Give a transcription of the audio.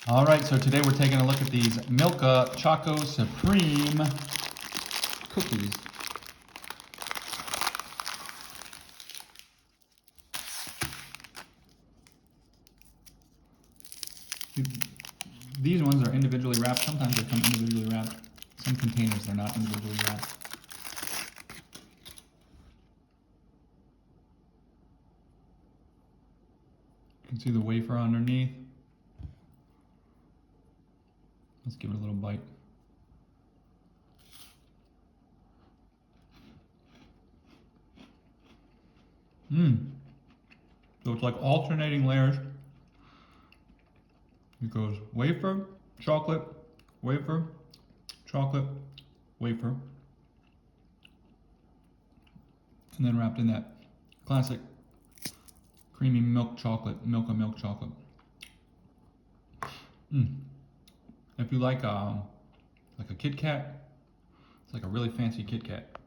All right, so today we're taking a look at these Milka Choco Supreme cookies. These ones are individually wrapped. Sometimes they come individually wrapped. Some containers, they're not individually wrapped. You can see the wafer underneath. Let's give it a little bite. So it's like alternating layers. It goes wafer, chocolate, wafer, chocolate, wafer. And then wrapped in that classic creamy milk chocolate, Milka milk chocolate. If you like a Kit Kat, it's like a really fancy Kit Kat.